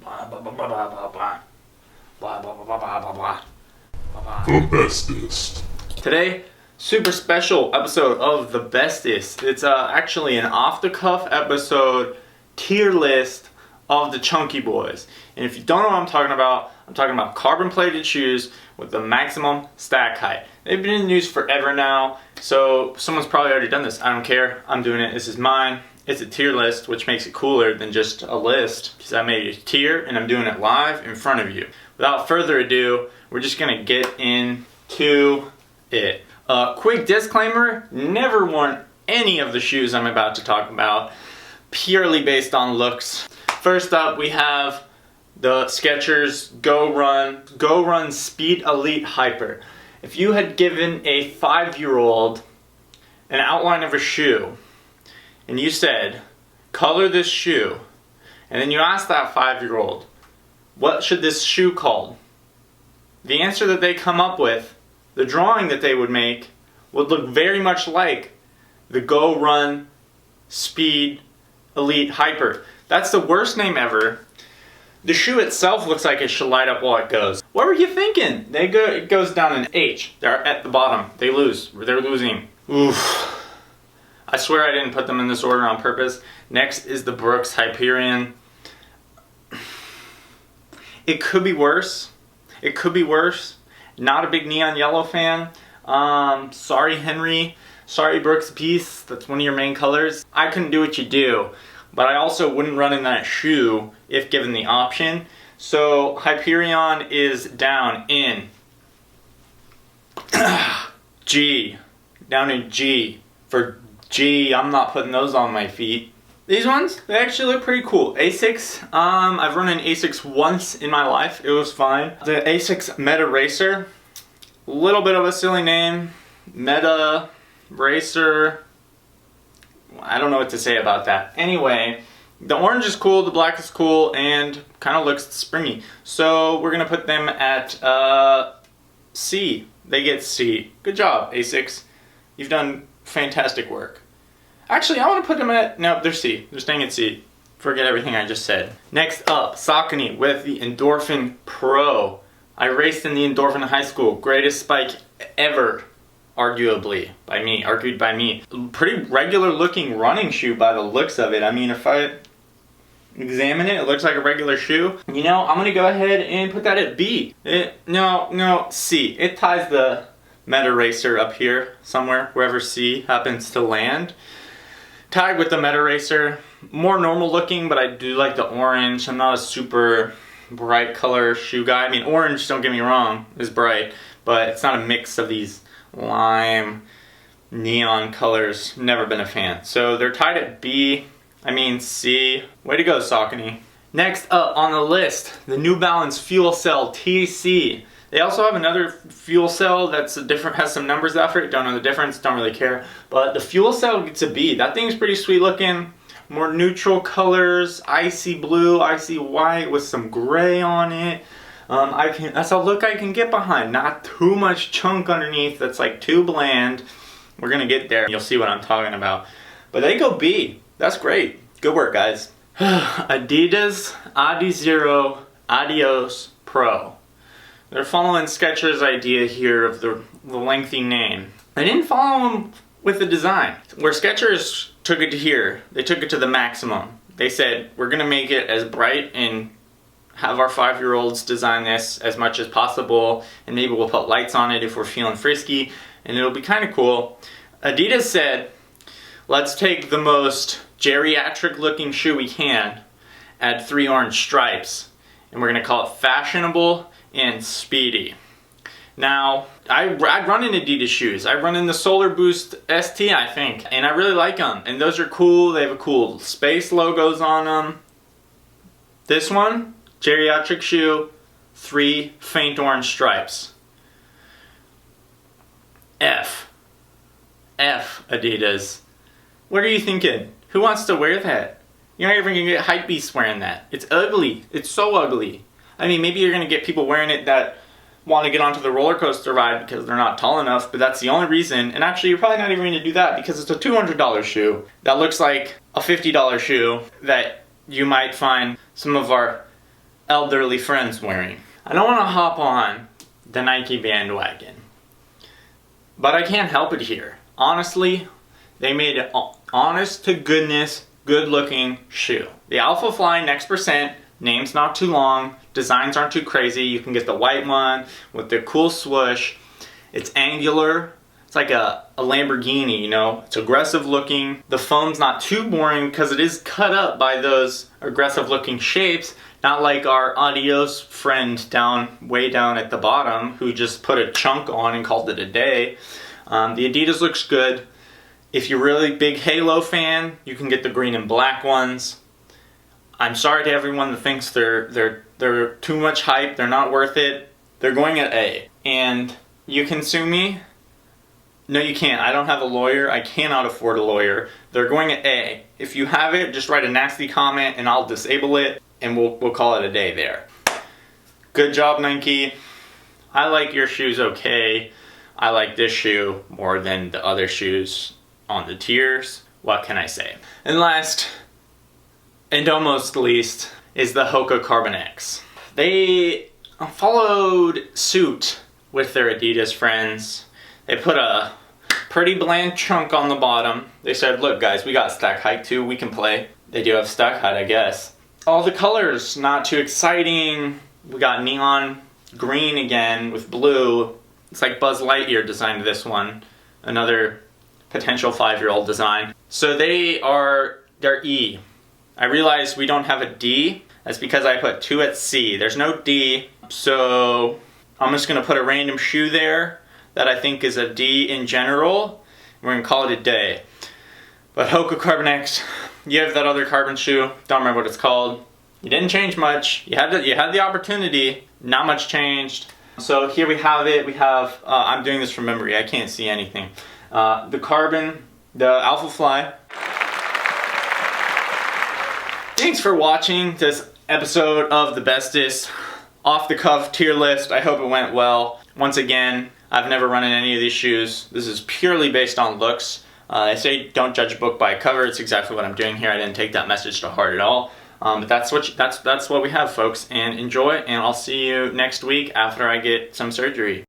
The bestest. Today, super special episode of The Bestest. It's actually an off-the-cuff episode tier list of the Chunky Boys. And if you don't know what I'm talking about carbon-plated shoes with the maximum stack height. They've been in the news forever now, so someone's probably already done this. I don't care. I'm doing it. This is mine. It's a tier list, which makes it cooler than just a list, because I made a tier and I'm doing it live in front of you. Without further ado, we're just gonna get into it. Quick disclaimer, never worn any of the shoes I'm about to talk about, purely based on looks. First up, we have the Skechers Go Run Speed Elite Hyper. If you had given a 5-year-old an outline of a shoe, and you said, color this shoe, and then you asked that 5-year-old, what should this shoe called? The answer that they come up with, the drawing that they would make, would look very much like the Go Run Speed Elite Hyper. That's the worst name ever. The shoe itself looks like it should light up while it goes. What were you thinking? It goes down an H. They're at the bottom. They lose. They're losing. Oof. I swear I didn't put them in this order on purpose. Next is the Brooks Hyperion. It could be worse. It could be worse. Not a big neon yellow fan. Sorry, Henry. Sorry, Brooks Peace. That's one of your main colors. I couldn't do what you do, but I also wouldn't run in that shoe if given the option. So Hyperion is down in G. Down in G. For G, I'm not putting those on my feet. These ones, they actually look pretty cool. Asics, I've run an Asics once in my life. It was fine. The Asics Meta Racer, a little bit of a silly name. Meta Racer, I don't know what to say about that. Anyway, the orange is cool, the black is cool, and kind of looks springy. So we're gonna put them at C. They get C. Good job, Asics. You've done fantastic work. Actually, I want to put them at, no, they're C. They're staying at C. Forget everything I just said. Next up, Saucony with the Endorphin Pro. I raced in the Endorphin in high school. Greatest spike ever, argued by me. Pretty regular looking running shoe by the looks of it. I mean, if I examine it, it looks like a regular shoe. You know, I'm gonna go ahead and put that at B. No, C. It ties the Meta Racer up here somewhere, wherever C happens to land. Tied with the Meta Racer. More normal looking, but I do like the orange. I'm not a super bright color shoe guy. I mean, orange, don't get me wrong, is bright, but it's not a mix of these lime, neon colors. Never been a fan. So they're tied at C. Way to go, Saucony. Next up on the list, the New Balance Fuel Cell TC. They also have another fuel cell that's has some numbers after it. Don't know the difference, don't really care. But the fuel cell gets a B. That thing's pretty sweet looking. More neutral colors, icy blue, icy white with some gray on it. That's a look I can get behind. Not too much chunk underneath that's like too bland. We're gonna get there. You'll see what I'm talking about. But they go B. That's great. Good work, guys. Adidas Adi Adios Pro. They're following Skechers' idea here of the lengthy name. They didn't follow them with the design. Where Skechers took it to here, they took it to the maximum. They said, we're gonna make it as bright and have our 5-year-olds design this as much as possible, and maybe we'll put lights on it if we're feeling frisky, and it'll be kind of cool. Adidas said, let's take the most geriatric looking shoe we can, add 3 orange stripes, and we're gonna call it fashionable and speedy. Now, I run in Adidas shoes. I run in the Solar Boost ST, I think, and I really like them. And those are cool. They have a cool space logos on them. This one, geriatric shoe, 3 faint orange stripes. F, Adidas. What are you thinking? Who wants to wear that? You're not even gonna get hypebeasts wearing that. It's ugly. It's so ugly. I mean, maybe you're gonna get people wearing it that want to get onto the roller coaster ride because they're not tall enough, but that's the only reason. And actually, you're probably not even gonna do that because it's a $200 shoe that looks like a $50 shoe that you might find some of our elderly friends wearing. I don't want to hop on the Nike bandwagon, but I can't help it here. Honestly, they made an honest to goodness, good looking shoe. The Alpha Fly Next Percent, name's not too long, designs aren't too crazy. You can get the white one with the cool swoosh. It's angular. It's like a Lamborghini, you know? It's aggressive looking. The foam's not too boring because it is cut up by those aggressive looking shapes. Not like our Adios friend way down at the bottom who just put a chunk on and called it a day. The Adidas looks good. If you're really big Halo fan, you can get the green and black ones. I'm sorry to everyone that thinks they're too much hype. They're not worth it. They're going at A. And you can sue me. No, you can't. I don't have a lawyer. I cannot afford a lawyer. They're going at A. If you have it, just write a nasty comment and I'll disable it and we'll call it a day there. Good job, Nike. I like your shoes okay. I like this shoe more than the other shoes on the tiers. What can I say? And last, and almost least, is the Hoka Carbon X. They followed suit with their Adidas friends. They put a pretty bland chunk on the bottom. They said, look guys, we got stack height too, we can play. They do have stack height, I guess. All the colors, not too exciting. We got neon green again with blue. It's like Buzz Lightyear designed this one. Another potential 5-year-old design. So they're E. I realized we don't have a D. That's because I put 2 at C. There's no D. So I'm just gonna put a random shoe there that I think is a D in general. We're gonna call it a day. But Hoka Carbon X, you have that other carbon shoe, don't remember what it's called. You didn't change much. You had the opportunity, not much changed. So here we have it. We have, I'm doing this from memory, I can't see anything. The carbon, the Alpha Fly. Thanks for watching this episode of the bestest off the cuff tier list. I hope it went well. Once again, I've never run in any of these shoes. This is purely based on looks. They say don't judge a book by a cover. It's exactly what I'm doing here. I didn't take that message to heart at all. But that's what we have, folks. And enjoy. And I'll see you next week after I get some surgery.